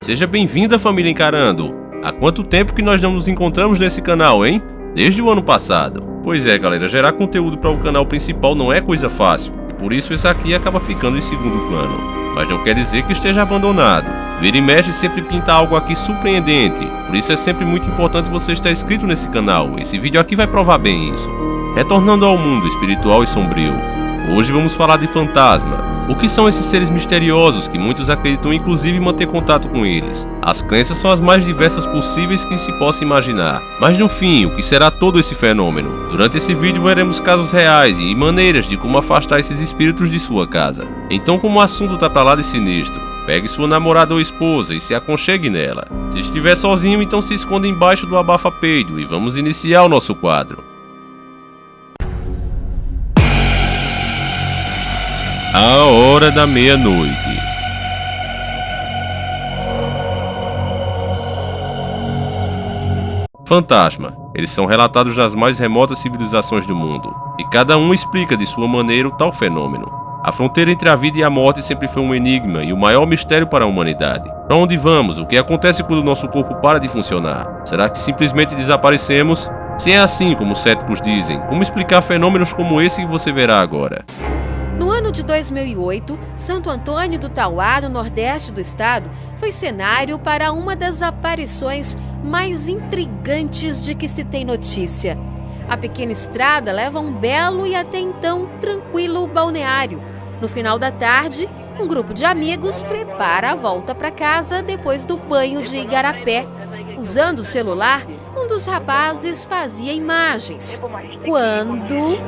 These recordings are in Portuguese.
Seja bem-vinda, família Encarando! Há quanto tempo que nós não nos encontramos nesse canal, hein? Desde o ano passado. Pois é, galera, gerar conteúdo para o canal principal não é coisa fácil, e por isso esse aqui acaba ficando em segundo plano. Mas não quer dizer que esteja abandonado. Vira e mexe sempre pinta algo aqui surpreendente, por isso é sempre muito importante você estar inscrito nesse canal. Esse vídeo aqui vai provar bem isso. Retornando ao mundo espiritual e sombrio. Hoje vamos falar de fantasma. O que são esses seres misteriosos que muitos acreditam inclusive manter contato com eles? As crenças são as mais diversas possíveis que se possa imaginar. Mas no fim, o que será todo esse fenômeno? Durante esse vídeo veremos casos reais e maneiras de como afastar esses espíritos de sua casa. Então, como o assunto tá pra lá de sinistro, pegue sua namorada ou esposa e se aconchegue nela. Se estiver sozinho, então se esconda embaixo do abafa-peido e vamos iniciar o nosso quadro. A hora da meia-noite. Fantasma. Eles são relatados nas mais remotas civilizações do mundo, e cada um explica de sua maneira o tal fenômeno. A fronteira entre a vida e a morte sempre foi um enigma e o maior mistério para a humanidade. Para onde vamos? O que acontece quando o nosso corpo para de funcionar? Será que simplesmente desaparecemos? Se é assim como os céticos dizem, como explicar fenômenos como esse que você verá agora? No ano de 2008, Santo Antônio do Tauá, no nordeste do estado, foi cenário para uma das aparições mais intrigantes de que se tem notícia. A pequena estrada leva a um belo e até então tranquilo balneário. No final da tarde, um grupo de amigos prepara a volta para casa depois do banho de igarapé. Usando o celular, um dos rapazes fazia imagens. Quando...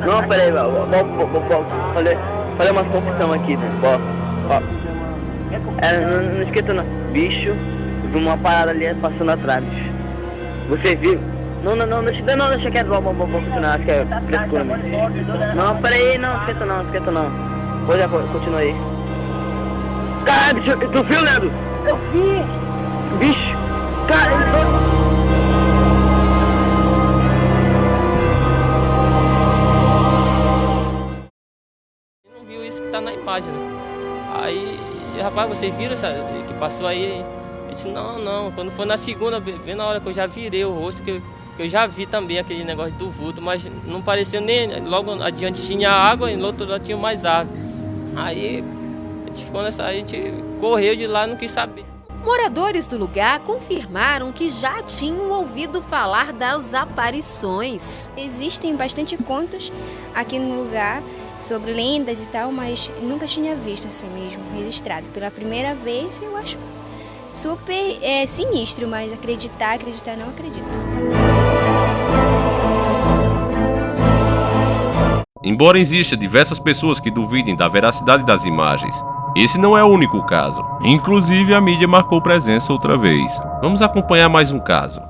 Não, peraí, falei uma confusão aqui, ó. Não esquenta não. Bicho, vi uma parada ali passando atrás. Você viu? Não, deixa quieto, vamos continuar, acho que é frescura mesmo. Não, peraí, não, esquenta não. Pois já, continua aí. Caralho, bicho, tu viu, Leandro? Eu vi! Bicho, cara, não viu isso que tá na imagem, né? Aí, esse rapaz, vocês viram que passou aí? Eu disse, não, quando foi na segunda, bem na hora que eu já virei o rosto, que eu já vi também aquele negócio do vulto, mas não pareceu nem, logo adiante tinha água e no outro lado tinha mais árvore. Aí, a gente ficou nessa, a gente correu de lá e não quis saber. Moradores do lugar confirmaram que já tinham ouvido falar das aparições. Existem bastante contos aqui no lugar sobre lendas e tal, mas nunca tinha visto assim mesmo, registrado. Pela primeira vez eu acho super sinistro, mas acreditar não acredito. Embora exista diversas pessoas que duvidem da veracidade das imagens, esse não é o único caso. Inclusive a mídia marcou presença outra vez. Vamos acompanhar mais um caso.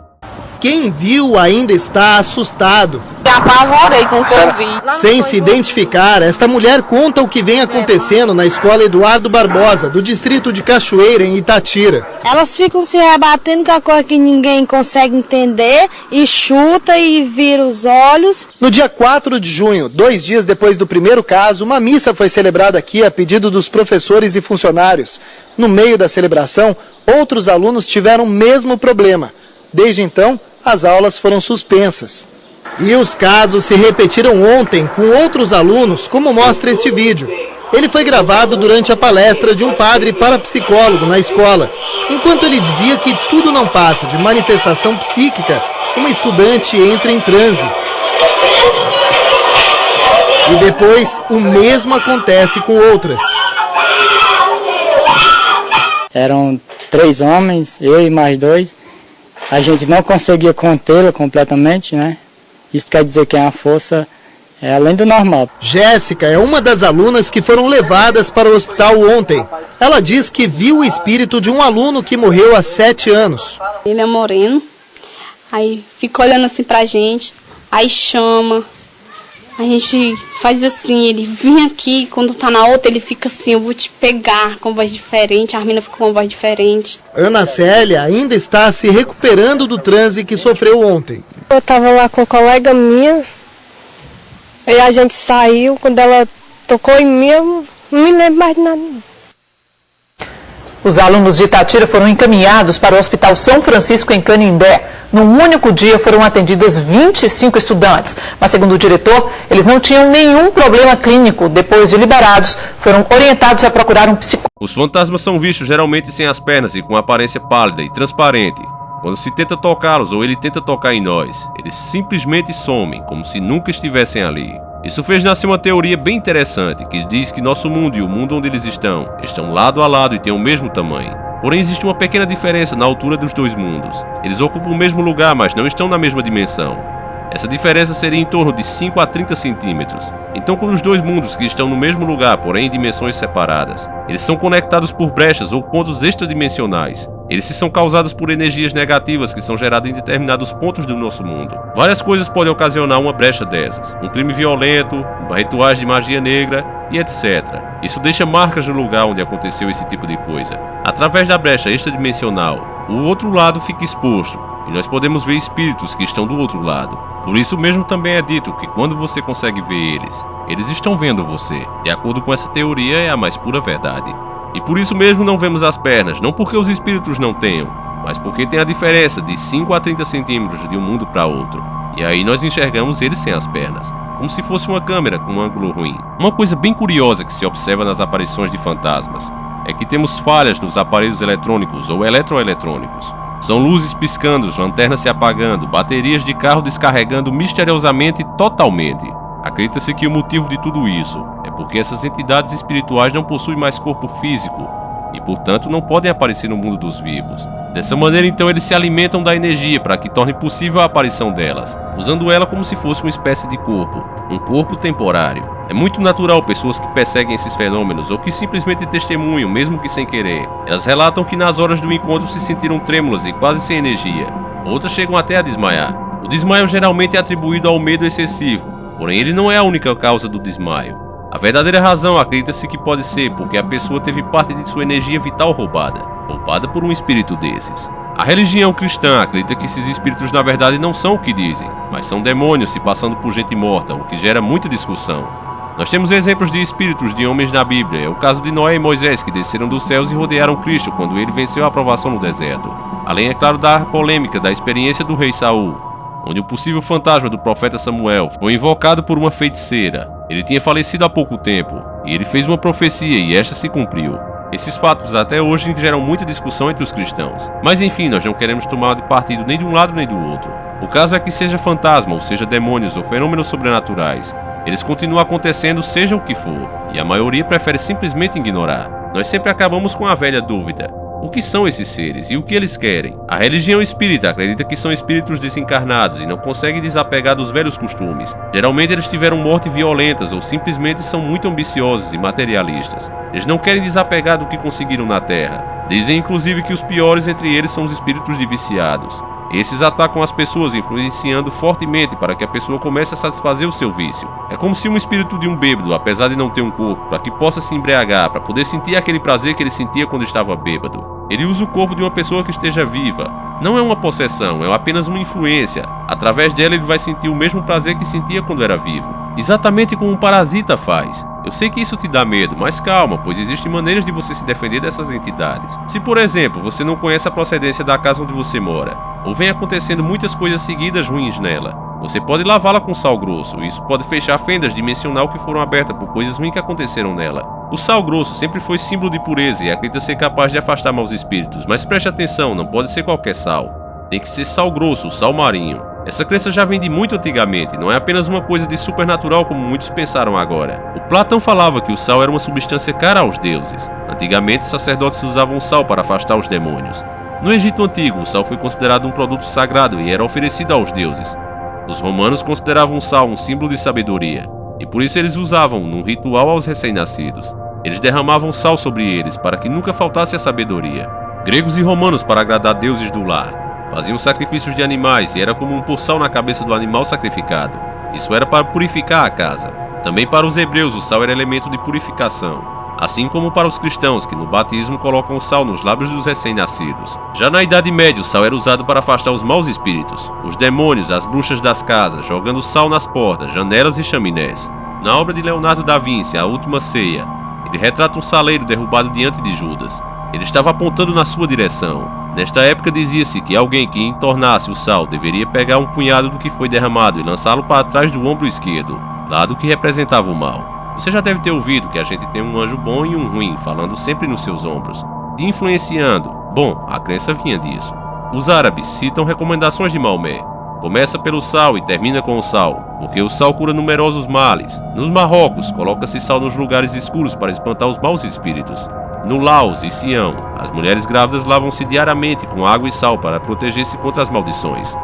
Quem viu ainda está assustado. Me apavorei com o que eu vi. Sem se identificar, esta mulher conta o que vem acontecendo na escola Eduardo Barbosa, do distrito de Cachoeira, em Itatira. Elas ficam se rebatendo com a coisa que ninguém consegue entender e chuta e vira os olhos. No dia 4 de junho, 2 dias depois do primeiro caso, uma missa foi celebrada aqui a pedido dos professores e funcionários. No meio da celebração, outros alunos tiveram o mesmo problema. Desde então, as aulas foram suspensas. E os casos se repetiram ontem com outros alunos, como mostra este vídeo. Ele foi gravado durante a palestra de um padre parapsicólogo na escola. Enquanto ele dizia que tudo não passa de manifestação psíquica, uma estudante entra em transe. E depois, o mesmo acontece com outras. Eram 3 homens, eu e mais 2. A gente não conseguia contê-la completamente, né? Isso quer dizer que a força é além do normal. Jéssica é uma das alunas que foram levadas para o hospital ontem. Ela diz que viu o espírito de um aluno que morreu há 7 anos. Ele é moreno, aí fica olhando assim pra gente, aí chama. A gente faz assim, ele vem aqui, quando tá na outra ele fica assim, eu vou te pegar, com voz diferente, a Armina fica com uma voz diferente. Ana Célia ainda está se recuperando do transe que sofreu ontem. Eu tava lá com uma colega minha, e a gente saiu, quando ela tocou em mim, eu não me lembro mais de nada. Os alunos de Itatira foram encaminhados para o Hospital São Francisco em Canindé. Num único dia foram atendidas 25 estudantes, mas segundo o diretor, eles não tinham nenhum problema clínico. Depois de liberados, foram orientados a procurar um psicólogo. Os fantasmas são vistos geralmente sem as pernas e com aparência pálida e transparente. Quando se tenta tocá-los ou ele tenta tocar em nós, eles simplesmente somem, como se nunca estivessem ali. Isso fez nascer uma teoria bem interessante, que diz que nosso mundo e o mundo onde eles estão lado a lado e têm o mesmo tamanho. Porém, existe uma pequena diferença na altura dos dois mundos. Eles ocupam o mesmo lugar, mas não estão na mesma dimensão. Essa diferença seria em torno de 5 a 30 centímetros. Então, quando os dois mundos que estão no mesmo lugar, porém em dimensões separadas, eles são conectados por brechas ou pontos extradimensionais. Eles são causados por energias negativas que são geradas em determinados pontos do nosso mundo. Várias coisas podem ocasionar uma brecha dessas. Um crime violento, rituais de magia negra e etc. Isso deixa marcas no lugar onde aconteceu esse tipo de coisa. Através da brecha extradimensional, o outro lado fica exposto e nós podemos ver espíritos que estão do outro lado. Por isso mesmo também é dito que quando você consegue ver eles estão vendo você. De acordo com essa teoria, é a mais pura verdade. E por isso mesmo não vemos as pernas, não porque os espíritos não tenham, mas porque tem a diferença de 5 a 30 centímetros de um mundo para outro. E aí nós enxergamos eles sem as pernas, como se fosse uma câmera com um ângulo ruim. Uma coisa bem curiosa que se observa nas aparições de fantasmas é que temos falhas nos aparelhos eletrônicos ou eletroeletrônicos. São luzes piscando, lanternas se apagando, baterias de carro descarregando misteriosamente totalmente. Acredita-se que o motivo de tudo isso é porque essas entidades espirituais não possuem mais corpo físico e, portanto, não podem aparecer no mundo dos vivos. Dessa maneira, então, eles se alimentam da energia para que torne possível a aparição delas, usando ela como se fosse uma espécie de corpo, um corpo temporário. É muito natural pessoas que perseguem esses fenômenos ou que simplesmente testemunham, mesmo que sem querer. Elas relatam que nas horas do encontro se sentiram trêmulas e quase sem energia. Outras chegam até a desmaiar. O desmaio geralmente é atribuído ao medo excessivo. Porém, ele não é a única causa do desmaio. A verdadeira razão acredita-se que pode ser porque a pessoa teve parte de sua energia vital roubada por um espírito desses. A religião cristã acredita que esses espíritos na verdade não são o que dizem, mas são demônios se passando por gente morta, o que gera muita discussão. Nós temos exemplos de espíritos de homens na Bíblia, é o caso de Noé e Moisés que desceram dos céus e rodearam Cristo quando ele venceu a aprovação no deserto. Além, é claro, da polêmica da experiência do rei Saul, onde o possível fantasma do profeta Samuel foi invocado por uma feiticeira. Ele tinha falecido há pouco tempo, e ele fez uma profecia e esta se cumpriu. Esses fatos até hoje geram muita discussão entre os cristãos. Mas enfim, nós não queremos tomar de partido nem de um lado nem do outro. O caso é que seja fantasma, ou seja demônios ou fenômenos sobrenaturais, eles continuam acontecendo seja o que for, e a maioria prefere simplesmente ignorar. Nós sempre acabamos com a velha dúvida. O que são esses seres e o que eles querem? A religião espírita acredita que são espíritos desencarnados e não conseguem desapegar dos velhos costumes. Geralmente eles tiveram mortes violentas ou simplesmente são muito ambiciosos e materialistas. Eles não querem desapegar do que conseguiram na Terra. Dizem inclusive que os piores entre eles são os espíritos de viciados. Esses atacam as pessoas, influenciando fortemente para que a pessoa comece a satisfazer o seu vício. É como se um espírito de um bêbado, apesar de não ter um corpo, para que possa se embriagar, para poder sentir aquele prazer que ele sentia quando estava bêbado. Ele usa o corpo de uma pessoa que esteja viva. Não é uma possessão, é apenas uma influência. Através dela ele vai sentir o mesmo prazer que sentia quando era vivo. Exatamente como um parasita faz. Eu sei que isso te dá medo, mas calma, pois existem maneiras de você se defender dessas entidades. Se, por exemplo, você não conhece a procedência da casa onde você mora, ou vem acontecendo muitas coisas seguidas ruins nela, você pode lavá-la com sal grosso, e isso pode fechar fendas dimensional que foram abertas por coisas ruins que aconteceram nela. O sal grosso sempre foi símbolo de pureza e acredita ser capaz de afastar maus espíritos, mas preste atenção, não pode ser qualquer sal. Tem que ser sal grosso, sal marinho. Essa crença já vem de muito antigamente, não é apenas uma coisa de supernatural como muitos pensaram agora. O Platão falava que o sal era uma substância cara aos deuses. Antigamente, sacerdotes usavam sal para afastar os demônios. No Egito Antigo, o sal foi considerado um produto sagrado e era oferecido aos deuses. Os romanos consideravam o sal um símbolo de sabedoria, e por isso eles usavam num ritual aos recém-nascidos. Eles derramavam sal sobre eles para que nunca faltasse a sabedoria. Gregos e romanos, para agradar deuses do lar, faziam sacrifícios de animais e era comum pôr sal na cabeça do animal sacrificado. Isso era para purificar a casa. Também para os hebreus o sal era elemento de purificação. Assim como para os cristãos que no batismo colocam o sal nos lábios dos recém-nascidos. Já na Idade Média o sal era usado para afastar os maus espíritos, os demônios, as bruxas das casas, jogando sal nas portas, janelas e chaminés. Na obra de Leonardo da Vinci, A Última Ceia, ele retrata um saleiro derrubado diante de Judas. Ele estava apontando na sua direção. Nesta época dizia-se que alguém que entornasse o sal deveria pegar um punhado do que foi derramado e lançá-lo para trás do ombro esquerdo, lado que representava o mal. Você já deve ter ouvido que a gente tem um anjo bom e um ruim falando sempre nos seus ombros, te influenciando. Bom, a crença vinha disso. Os árabes citam recomendações de Maomé. Começa pelo sal e termina com o sal, porque o sal cura numerosos males. Nos Marrocos, coloca-se sal nos lugares escuros para espantar os maus espíritos. No Laos e Sião, as mulheres grávidas lavam-se diariamente com água e sal para proteger-se contra as maldições.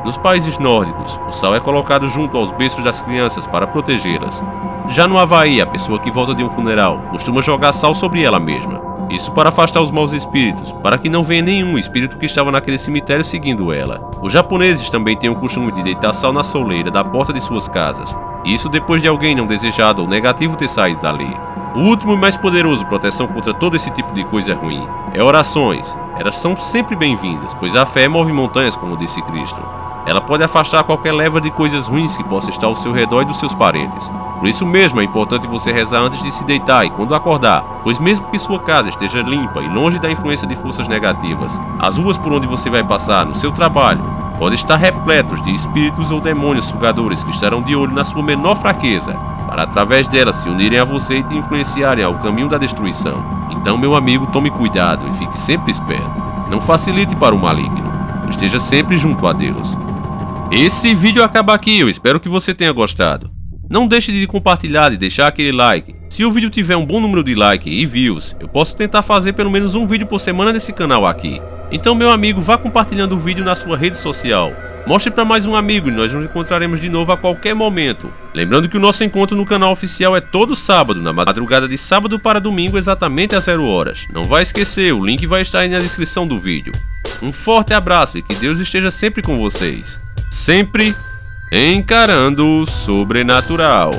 Nos países nórdicos, o sal é colocado junto aos berços das crianças para protegê-las. Já no Havaí, a pessoa que volta de um funeral costuma jogar sal sobre ela mesma. Isso para afastar os maus espíritos, para que não venha nenhum espírito que estava naquele cemitério seguindo ela. Os japoneses também têm o costume de deitar sal na soleira da porta de suas casas. Isso depois de alguém não desejado ou negativo ter saído dali. O último e mais poderoso proteção contra todo esse tipo de coisa ruim é orações. Elas são sempre bem-vindas, pois a fé move montanhas, como disse Cristo. Ela pode afastar qualquer leva de coisas ruins que possa estar ao seu redor e dos seus parentes. Por isso mesmo é importante você rezar antes de se deitar e quando acordar, pois mesmo que sua casa esteja limpa e longe da influência de forças negativas, as ruas por onde você vai passar, no seu trabalho, podem estar repletos de espíritos ou demônios sugadores que estarão de olho na sua menor fraqueza, para através delas se unirem a você e te influenciarem ao caminho da destruição. Então, meu amigo, tome cuidado e fique sempre esperto. Não facilite para o maligno. Esteja sempre junto a Deus. Esse vídeo acaba aqui, eu espero que você tenha gostado. Não deixe de compartilhar e deixar aquele like. Se o vídeo tiver um bom número de likes e views, eu posso tentar fazer pelo menos um vídeo por semana nesse canal aqui. Então, meu amigo, vá compartilhando o vídeo na sua rede social. Mostre para mais um amigo e nós nos encontraremos de novo a qualquer momento. Lembrando que o nosso encontro no canal oficial é todo sábado, na madrugada de sábado para domingo, exatamente às 0 horas. Não vai esquecer, o link vai estar aí na descrição do vídeo. Um forte abraço e que Deus esteja sempre com vocês. Sempre encarando o sobrenatural.